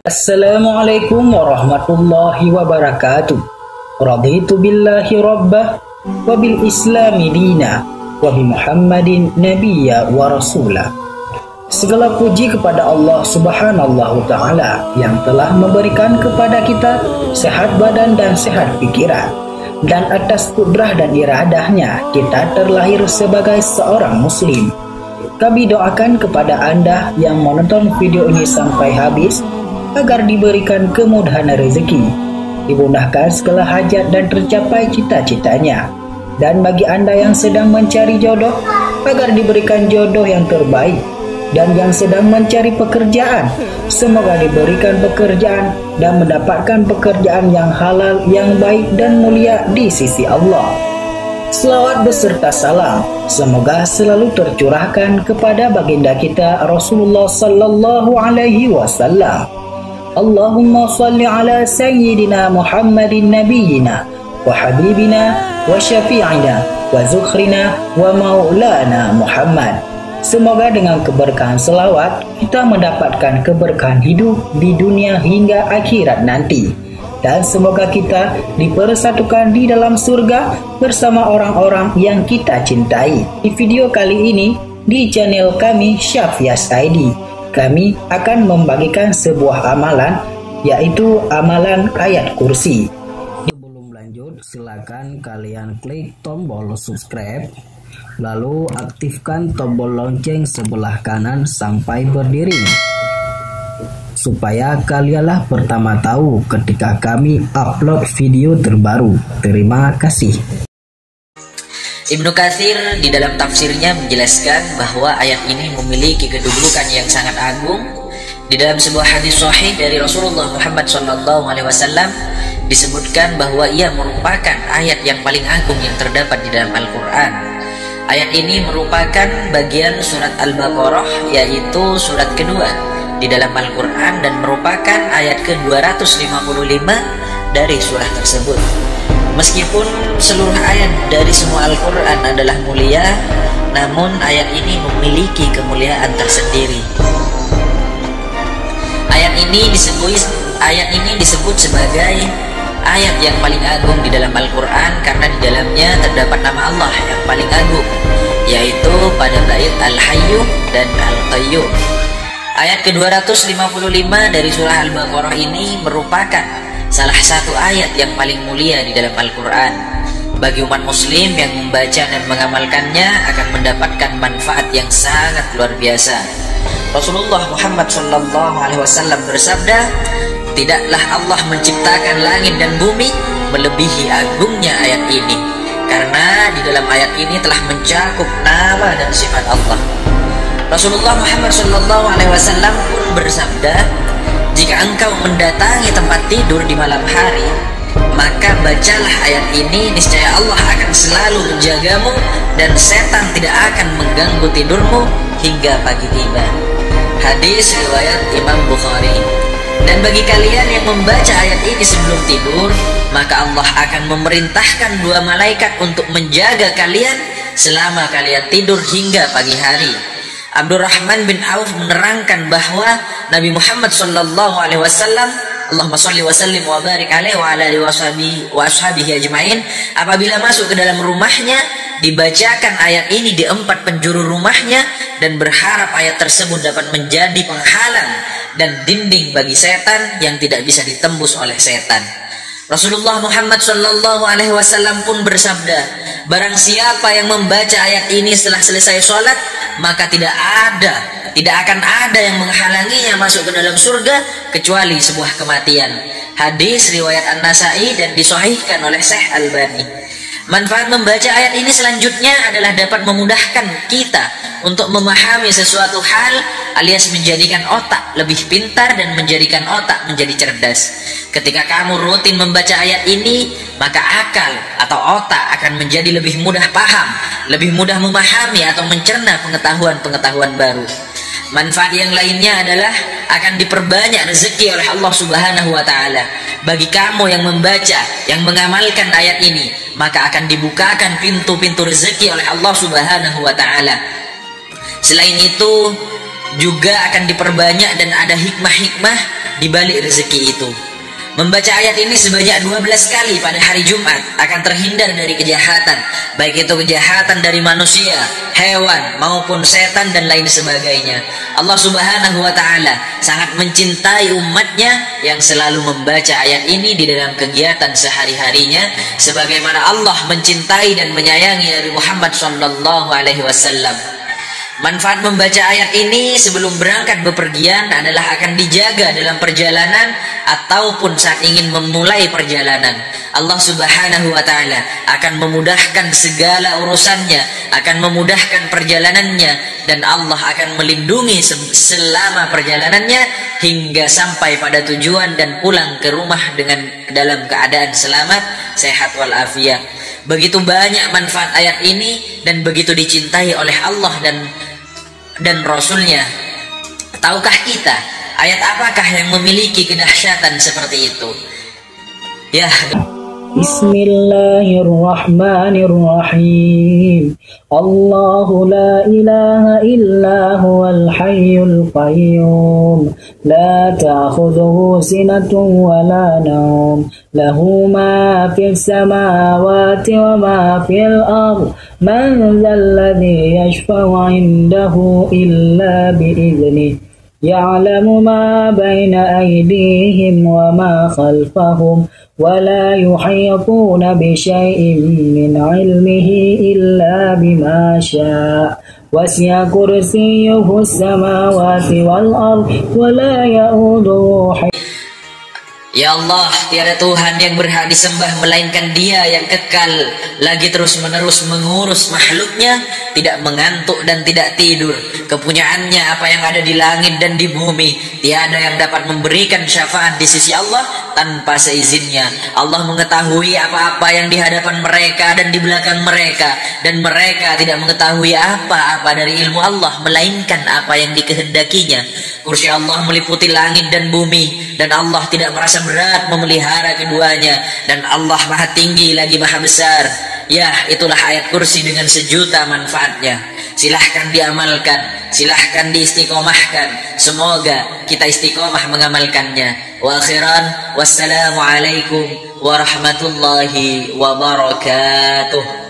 Assalamualaikum warahmatullahi wabarakatuh. Raditu billahi rabbah wa bil islami dina wa bi Muhammadin nabiyya wa rasulah. Segala puji kepada Allah Subhanahu Ta'ala yang telah memberikan kepada kita sehat badan dan sehat pikiran, dan atas kudrah dan iradahnya kita terlahir sebagai seorang muslim. Kami doakan kepada Anda yang menonton video ini sampai habis agar diberikan kemudahan rezeki, dimudahkan segala hajat dan tercapai cita-citanya. Dan bagi Anda yang sedang mencari jodoh, agar diberikan jodoh yang terbaik. Dan yang sedang mencari pekerjaan, semoga diberikan pekerjaan dan mendapatkan pekerjaan yang halal, yang baik dan mulia di sisi Allah. Selawat beserta salam semoga selalu tercurahkan kepada baginda kita Rasulullah sallallahu alaihi wasallam. Allahumma salli ala sayyidina Muhammadin nabiyyina wa habibina wa syafi'ina wa zukhrina wa maulana Muhammad. Semoga dengan keberkahan selawat kita mendapatkan keberkahan hidup di dunia hingga akhirat nanti. Dan semoga kita dipersatukan di dalam surga bersama orang-orang yang kita cintai. Di video kali ini di channel kami Syafyas ID, kami akan membagikan sebuah amalan, yaitu amalan ayat kursi. Sebelum lanjut, silakan kalian klik tombol subscribe, lalu aktifkan tombol lonceng sebelah kanan sampai berdiri, supaya kalianlah pertama tahu ketika kami upload video terbaru. Terima kasih. Ibnu Katsir di dalam tafsirnya menjelaskan bahwa ayat ini memiliki kedudukan yang sangat agung. Di dalam sebuah hadis sahih dari Rasulullah Muhammad SAW disebutkan bahwa ia merupakan ayat yang paling agung yang terdapat di dalam Al-Quran. Ayat ini merupakan bagian surat Al-Baqarah, yaitu surat kedua di dalam Al-Quran, dan merupakan ayat ke-255 dari surah tersebut. Meskipun seluruh ayat dari semua Al-Quran adalah mulia, namun ayat ini memiliki kemuliaan tersendiri. Ayat ini disebut sebagai ayat yang paling agung di dalam Al-Quran karena di dalamnya terdapat nama Allah yang paling agung, yaitu pada bait Al-Hayyu dan Al-Qayyum. Ayat ke-255 dari surah Al-Baqarah ini merupakan salah satu ayat yang paling mulia di dalam Al-Quran. Bagi umat muslim yang membaca dan mengamalkannya akan mendapatkan manfaat yang sangat luar biasa. Rasulullah Muhammad SAW bersabda, tidaklah Allah menciptakan langit dan bumi melebihi agungnya ayat ini, karena di dalam ayat ini telah mencakup nama dan sifat Allah. Rasulullah Muhammad SAW pun bersabda, jika engkau mendatangi tempat tidur di malam hari, maka bacalah ayat ini, niscaya Allah akan selalu menjagamu dan setan tidak akan mengganggu tidurmu hingga pagi tiba. Hadis riwayat Imam Bukhari. Dan bagi kalian yang membaca ayat ini sebelum tidur, maka Allah akan memerintahkan dua malaikat untuk menjaga kalian selama kalian tidur hingga pagi hari. Abdurrahman bin Auf menerangkan bahwa Nabi Muhammad SAW, Allahumma sholli wa sallim wa barik alaihi wa ala alihi wa ashabihi ajmain, apabila masuk ke dalam rumahnya, dibacakan ayat ini di 4 penjuru rumahnya dan berharap ayat tersebut dapat menjadi penghalang dan dinding bagi setan yang tidak bisa ditembus oleh setan. Rasulullah Muhammad SAW pun bersabda, barang siapa yang membaca ayat ini setelah selesai sholat, maka tidak akan ada yang menghalanginya masuk ke dalam surga kecuali sebuah kematian. Hadis riwayat An-Nasa'i dan disahihkan oleh Syekh Albani. Manfaat membaca ayat ini selanjutnya adalah dapat memudahkan kita untuk memahami sesuatu hal, alias menjadikan otak lebih pintar dan menjadikan otak menjadi cerdas. Ketika kamu rutin membaca ayat ini, maka akal atau otak akan menjadi lebih mudah paham, lebih mudah memahami atau mencerna pengetahuan-pengetahuan baru. Manfaat yang lainnya adalah akan diperbanyak rezeki oleh Allah Subhanahu wa Ta'ala. Bagi kamu yang membaca, yang mengamalkan ayat ini, maka akan dibukakan pintu-pintu rezeki oleh Allah Subhanahu wa Ta'ala. Selain itu, juga akan diperbanyak dan ada hikmah-hikmah di balik rezeki itu. Membaca ayat ini sebanyak 12 kali pada hari Jumat akan terhindar dari kejahatan, baik itu kejahatan dari manusia, hewan, maupun setan dan lain sebagainya. Allah Subhanahu wa Ta'ala sangat mencintai umatnya yang selalu membaca ayat ini di dalam kegiatan sehari-harinya, sebagaimana Allah mencintai dan menyayangi Nabi Muhammad SAW. Manfaat membaca ayat ini sebelum berangkat bepergian adalah akan dijaga dalam perjalanan ataupun saat ingin memulai perjalanan. Allah Subhanahu wa Ta'ala akan memudahkan segala urusannya, akan memudahkan perjalanannya, dan Allah akan melindungi selama perjalanannya hingga sampai pada tujuan dan pulang ke rumah dalam keadaan selamat, sehat walafiat. Begitu banyak manfaat ayat ini dan begitu dicintai oleh Allah dan Rasulnya. Tahukah kita ayat apakah yang memiliki kedahsyatan seperti itu? Ya. Bismillahirrahmanirrahim. Allahu la ilaha illa huwal hayyul qayyum. La ta'khudhuhu sinatun wa la nawm. Lahu ma fis samawati wa ma fil ardh. Man dhal ladzi yashfa'u 'indahu illa bi'idhnihi. يعلم ما بين أيديهم وما خلفهم ولا يحيطون بشيء من علمه إلا بما شاء وسع كرسيه السماوات والأرض ولا يؤوده. Ya Allah, tiada Tuhan yang berhak disembah melainkan Dia yang kekal, lagi terus-menerus mengurus makhluknya, tidak mengantuk dan tidak tidur. Kepunyaannya apa yang ada di langit dan di bumi. Tiada yang dapat memberikan syafaat di sisi Allah tanpa seizinnya. Allah mengetahui apa-apa yang di hadapan mereka dan di belakang mereka, dan mereka tidak mengetahui apa-apa dari ilmu Allah melainkan apa yang dikehendakinya. Kursi Allah meliputi langit dan bumi, dan Allah tidak merasa berat memelihara keduanya, dan Allah maha tinggi lagi maha besar. Ya, itulah ayat kursi dengan sejuta manfaatnya. Silahkan diamalkan, silahkan diistiqomahkan. Semoga kita istiqomah mengamalkannya. Wa akhiran, wassalamualaikum warahmatullahi wabarakatuh.